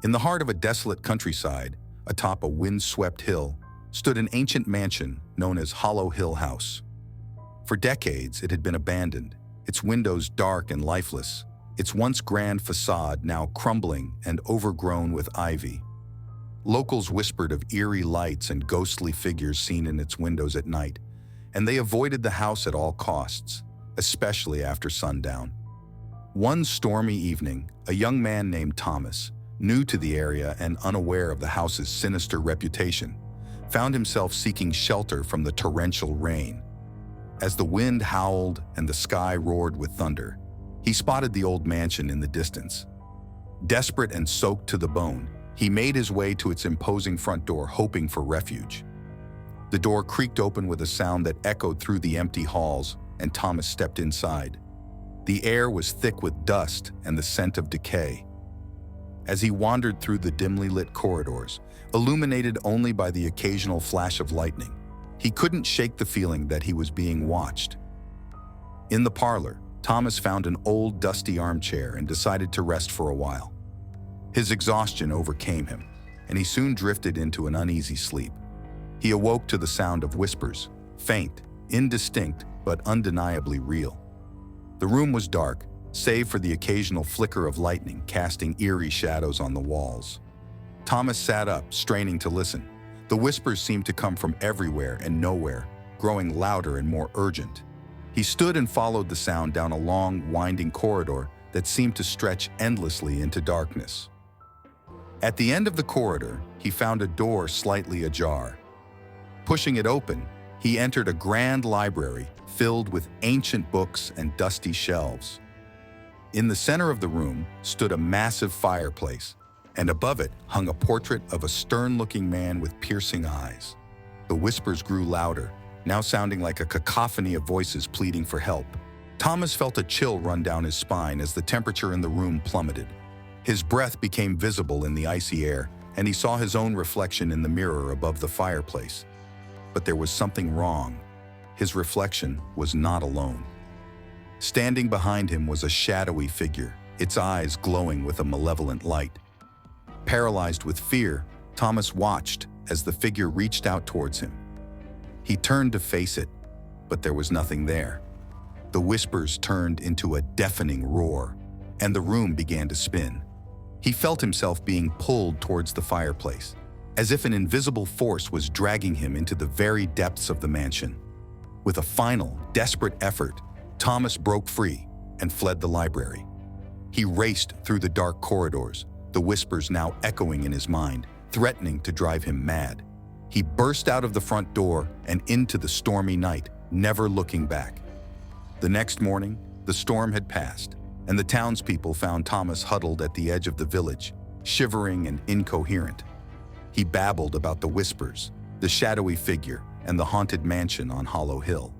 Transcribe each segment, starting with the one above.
In the heart of a desolate countryside, atop a wind-swept hill, stood an ancient mansion known as Hollow Hill House. For decades, it had been abandoned, its windows dark and lifeless, its once grand facade now crumbling and overgrown with ivy. Locals whispered of eerie lights and ghostly figures seen in its windows at night, and they avoided the house at all costs, especially after sundown. One stormy evening, a young man named Thomas, new to the area and unaware of the house's sinister reputation, found himself seeking shelter from the torrential rain. As the wind howled and the sky roared with thunder, he spotted the old mansion in the distance. Desperate and soaked to the bone, he made his way to its imposing front door, hoping for refuge. The door creaked open with a sound that echoed through the empty halls, and Thomas stepped inside. The air was thick with dust and the scent of decay. As he wandered through the dimly lit corridors, illuminated only by the occasional flash of lightning, he couldn't shake the feeling that he was being watched. In the parlor, Thomas found an old, dusty armchair and decided to rest for a while. His exhaustion overcame him, and he soon drifted into an uneasy sleep. He awoke to the sound of whispers, faint, indistinct, but undeniably real. The room was dark, save for the occasional flicker of lightning casting eerie shadows on the walls. Thomas sat up, straining to listen. The whispers seemed to come from everywhere and nowhere, growing louder and more urgent. He stood and followed the sound down a long, winding corridor that seemed to stretch endlessly into darkness. At the end of the corridor, he found a door slightly ajar. Pushing it open, he entered a grand library filled with ancient books and dusty shelves. In the center of the room stood a massive fireplace, and above it hung a portrait of a stern-looking man with piercing eyes. The whispers grew louder, now sounding like a cacophony of voices pleading for help. Thomas felt a chill run down his spine as the temperature in the room plummeted. His breath became visible in the icy air, and he saw his own reflection in the mirror above the fireplace. But there was something wrong. His reflection was not alone. Standing behind him was a shadowy figure, its eyes glowing with a malevolent light. Paralyzed with fear, Thomas watched as the figure reached out towards him. He turned to face it, but there was nothing there. The whispers turned into a deafening roar, and the room began to spin. He felt himself being pulled towards the fireplace, as if an invisible force was dragging him into the very depths of the mansion. With a final, desperate effort, Thomas broke free and fled the library. He raced through the dark corridors, the whispers now echoing in his mind, threatening to drive him mad. He burst out of the front door and into the stormy night, never looking back. The next morning, the storm had passed, and the townspeople found Thomas huddled at the edge of the village, shivering and incoherent. He babbled about the whispers, the shadowy figure, and the haunted mansion on Hollow Hill.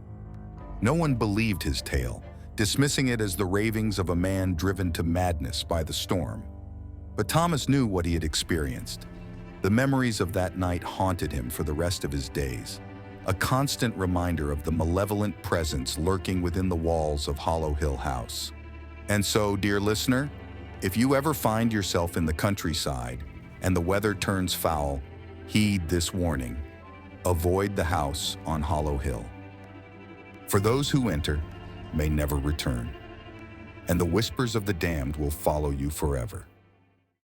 No one believed his tale, dismissing it as the ravings of a man driven to madness by the storm. But Thomas knew what he had experienced. The memories of that night haunted him for the rest of his days, a constant reminder of the malevolent presence lurking within the walls of Hollow Hill House. And so, dear listener, if you ever find yourself in the countryside and the weather turns foul, heed this warning. Avoid the house on Hollow Hill. For those who enter may never return, and the whispers of the damned will follow you forever.